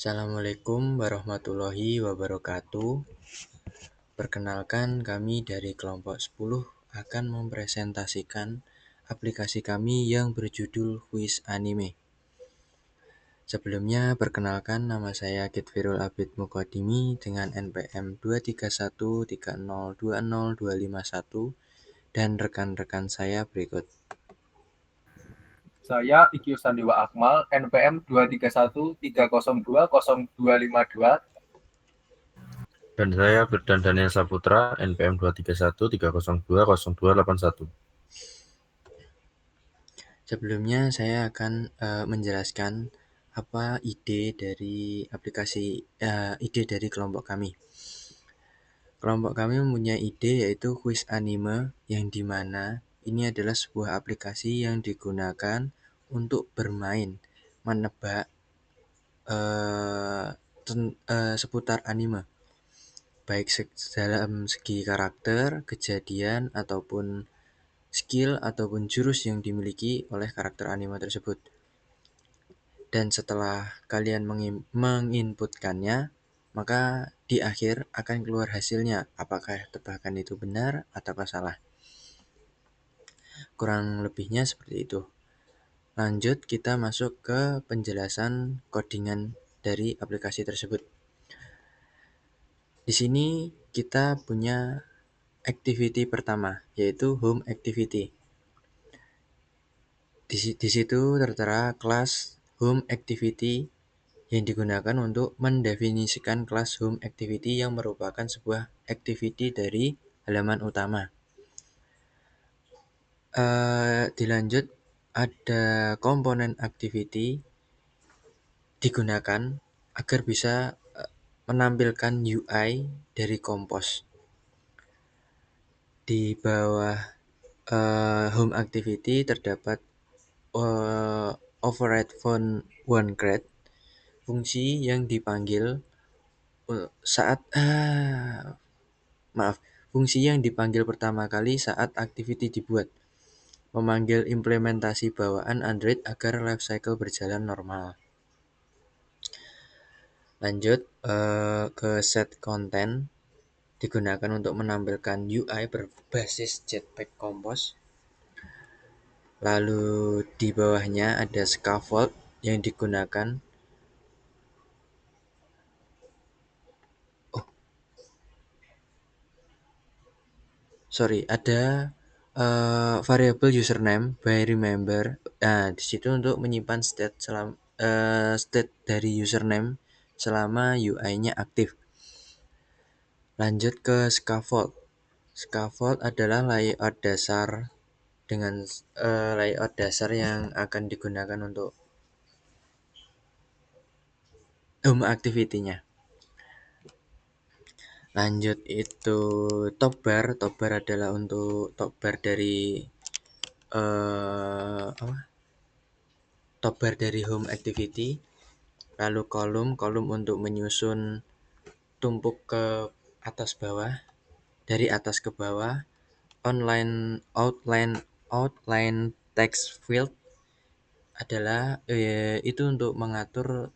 Assalamualaikum warahmatullahi wabarakatuh. Perkenalkan, kami dari kelompok 10 akan mempresentasikan aplikasi kami yang berjudul Quiz Anime. Sebelumnya, perkenalkan, nama saya Kitfirul Abid Mukodimi dengan NPM 23130202251 dan rekan-rekan saya berikut. Saya Iki Sandiwa Akmal, NPM 23130202252. Dan saya Firdan Daniel Saputra, NPM 23130202281. Sebelumnya saya akan menjelaskan apa ide dari kelompok kami. Kelompok kami mempunyai ide yaitu quiz anime, yang dimana ini adalah sebuah aplikasi yang digunakan untuk bermain menebak seputar anime, baik dalam segi karakter, kejadian, ataupun skill ataupun jurus yang dimiliki oleh karakter anime tersebut. Dan setelah kalian menginputkannya, maka di akhir akan keluar hasilnya, apakah tebakan itu benar ataukah salah. Kurang lebihnya seperti itu. Lanjut, kita masuk ke penjelasan codingan dari aplikasi tersebut. Di sini kita punya activity pertama, yaitu home activity. Di situ tertera kelas home activity yang digunakan untuk mendefinisikan kelas home activity yang merupakan sebuah activity dari halaman utama. Dilanjut, ada komponen activity digunakan agar bisa menampilkan UI dari Kompos. Di bawah home activity terdapat override onCreate, fungsi yang dipanggil fungsi yang dipanggil pertama kali saat activity dibuat, memanggil implementasi bawaan Android agar lifecycle berjalan normal. Lanjut ke set content, digunakan untuk menampilkan UI berbasis Jetpack Compose. Lalu di bawahnya ada scaffold yang digunakan ada variabel username by remember. Nah, di situ untuk menyimpan state dari username selama UI-nya aktif. Lanjut ke scaffold. Scaffold adalah layout dasar yang akan digunakan untuk home activity-nya. Lanjut itu top bar adalah untuk top bar dari home activity. Lalu kolom untuk menyusun tumpuk ke atas bawah, dari atas ke bawah. Outline text field adalah itu untuk mengatur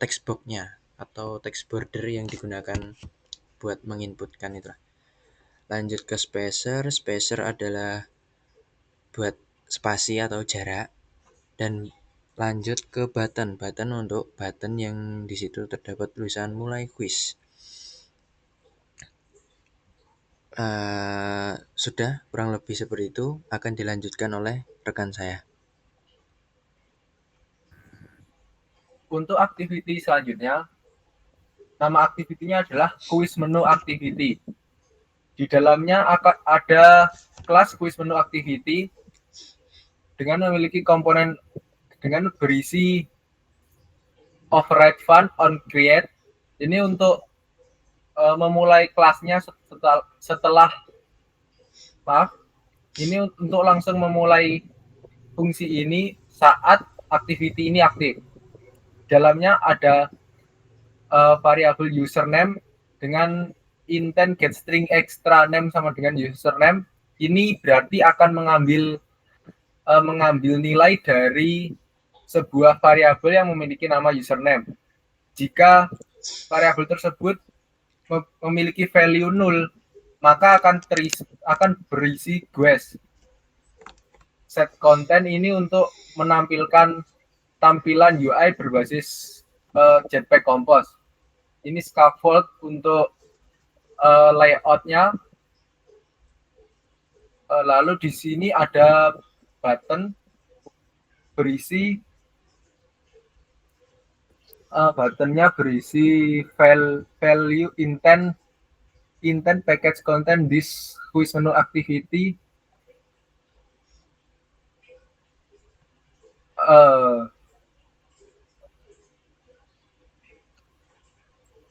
text box-nya atau text border yang digunakan buat menginputkan itu. Lanjut ke spacer adalah buat spasi atau jarak. Dan lanjut ke button untuk button yang di situ terdapat tulisan mulai quiz. Sudah, kurang lebih seperti itu. Akan dilanjutkan oleh rekan saya. Untuk activity selanjutnya, nama activity-nya adalah quiz menu activity. Di dalamnya akan ada kelas quiz menu activity dengan memiliki komponen dengan berisi override fun on create. Ini untuk memulai kelasnya ini untuk langsung memulai fungsi ini saat activity ini aktif. Dalamnya ada variabel username dengan intent get string extra name sama dengan username. Ini berarti akan mengambil nilai dari sebuah variabel yang memiliki nama username. Jika variabel tersebut memiliki value 0, maka akan berisi guess. Set content ini untuk menampilkan tampilan UI berbasis Jetpack Compose. Ini scaffold untuk layoutnya. Lalu di sini ada button berisi buttonnya berisi value intent package content this quiz menu activity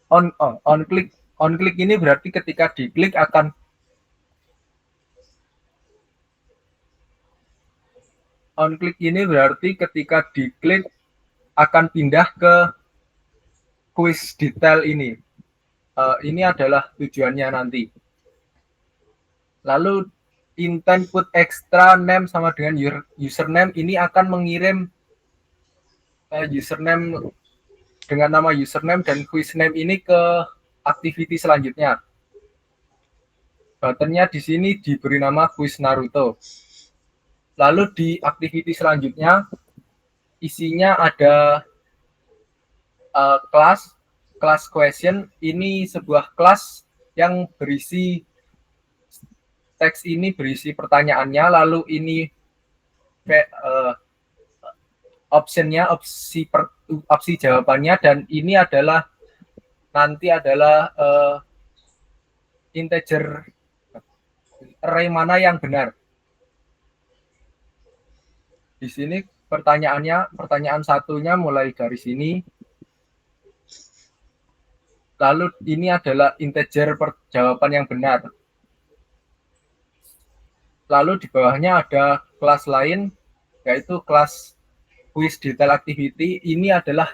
on click ini berarti ketika diklik akan pindah ke quiz detail ini. Ini adalah tujuannya nanti. Lalu intent put extra name sama dengan username ini akan mengirim username dengan nama username dan quiz name ini ke activity selanjutnya. Buttonnya di sini diberi nama quiz Naruto. Lalu di activity selanjutnya isinya ada class question. Ini sebuah kelas yang berisi teks ini berisi pertanyaannya, lalu ini optionnya, opsi jawabannya, dan ini adalah nanti adalah integer array mana yang benar. Di sini pertanyaan satunya mulai dari sini. Lalu ini adalah integer jawaban yang benar. Lalu di bawahnya ada kelas lain, yaitu kelas quiz detail activity. Ini adalah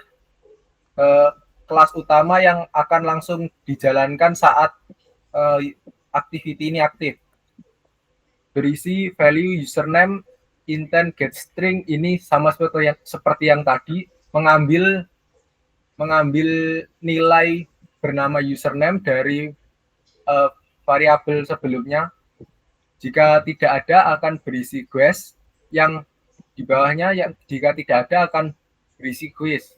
kelas utama yang akan langsung dijalankan saat activity ini aktif. Berisi value username, intent get string. Ini sama seperti yang tadi, mengambil nilai bernama username dari variabel sebelumnya. Jika tidak ada akan berisi guess, yang di bawahnya yang jika tidak ada akan berisi quiz.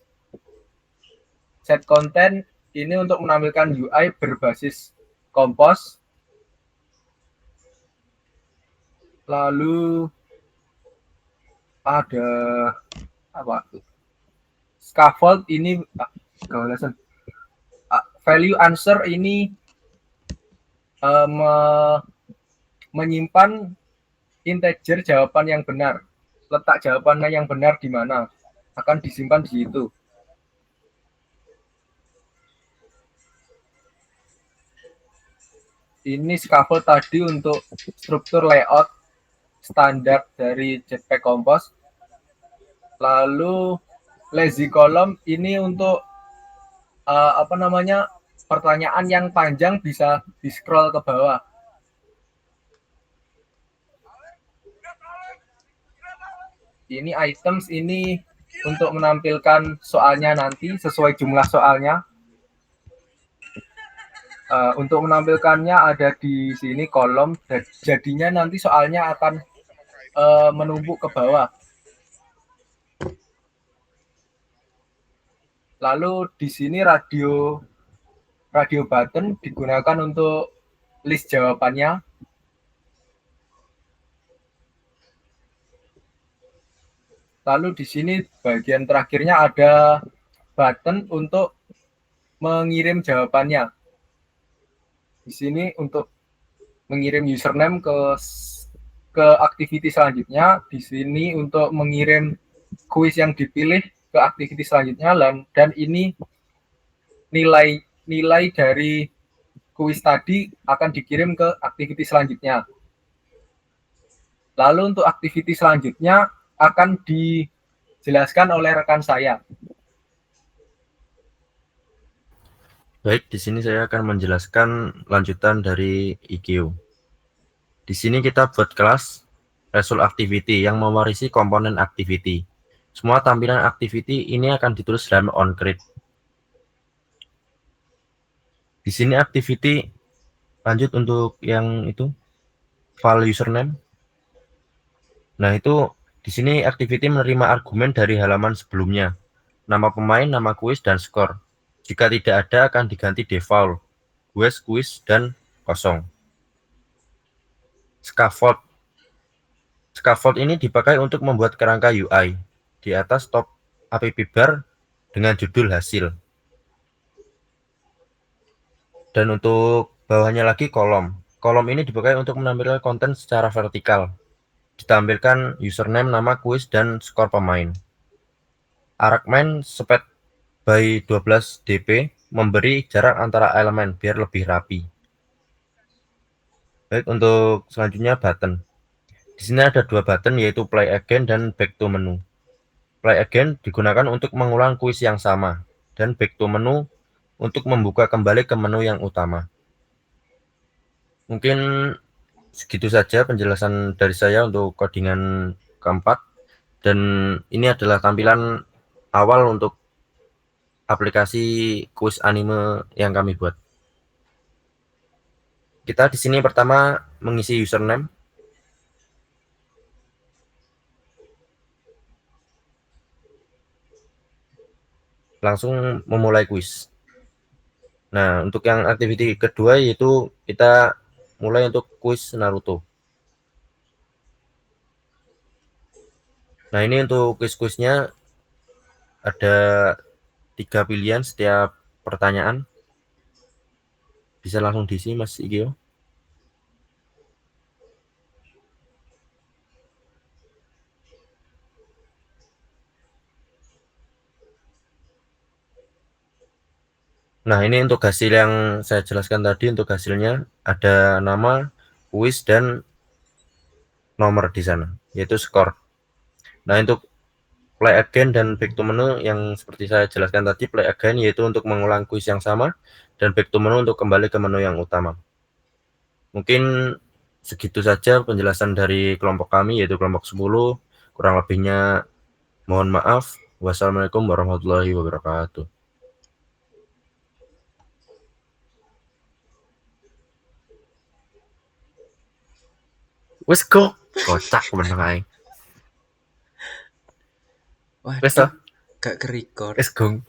Set content ini untuk menampilkan UI berbasis Compose. Lalu ada apa? Scaffold ini value answer ini menyimpan integer jawaban yang benar. Letak jawabannya yang benar di mana akan disimpan di situ. Ini scaffold tadi untuk struktur layout standar dari Jetpack Compose. Lalu lazy column ini untuk pertanyaan yang panjang bisa di-scroll ke bawah. Ini items ini untuk menampilkan soalnya nanti sesuai jumlah soalnya. Untuk menampilkannya ada di sini kolom, jadinya nanti soalnya akan menumpuk ke bawah. Lalu di sini radio button digunakan untuk list jawabannya. Lalu di sini bagian terakhirnya ada button untuk mengirim jawabannya. Di sini untuk mengirim username ke activity selanjutnya. Di sini untuk mengirim quiz yang dipilih ke activity selanjutnya, dan ini nilai dari quiz tadi akan dikirim ke activity selanjutnya. Lalu untuk activity selanjutnya akan dijelaskan oleh rekan saya. Baik, di sini saya akan menjelaskan lanjutan dari EQ. Di sini kita buat kelas result activity yang mewarisi komponen activity. Semua tampilan activity ini akan ditulis dalam onCreate. Di sini activity lanjut untuk yang itu file username. Nah, itu di sini activity menerima argumen dari halaman sebelumnya. Nama pemain, nama kuis, dan skor. Jika tidak ada akan diganti default, kuis, dan kosong. Scaffold. Scaffold ini dipakai untuk membuat kerangka UI. Di atas top app bar dengan judul hasil. Dan untuk bawahnya lagi kolom. Kolom ini dipakai untuk menampilkan konten secara vertikal. Ditampilkan username, nama kuis, dan skor pemain. Arrangement sped by 12 dp memberi jarak antara elemen biar lebih rapi. Baik, untuk selanjutnya button. Di sini ada dua button, yaitu play again dan back to menu. Play again digunakan untuk mengulang kuis yang sama, dan back to menu untuk membuka kembali ke menu yang utama. Mungkin segitu saja penjelasan dari saya untuk codingan keempat, dan ini adalah tampilan awal untuk aplikasi kuis anime yang kami buat. Kita di sini pertama mengisi username. Langsung memulai kuis. Nah, untuk yang activity kedua yaitu kita mulai untuk kuis Naruto. Nah, ini untuk kuis-kuisnya ada 3 pilihan setiap pertanyaan. Bisa langsung diisi, Mas Igio. Nah, ini untuk hasil yang saya jelaskan tadi. Untuk hasilnya ada nama, kuis, dan nomor di sana, yaitu skor. Nah, untuk play again dan back to menu yang seperti saya jelaskan tadi, play again yaitu untuk mengulang kuis yang sama, dan back to menu untuk kembali ke menu yang utama. Mungkin segitu saja penjelasan dari kelompok kami, yaitu kelompok 10. Kurang lebihnya mohon maaf. Wassalamualaikum warahmatullahi wabarakatuh. Wes kok kocak bener aing. Wes Waduh, gak ke record. gong.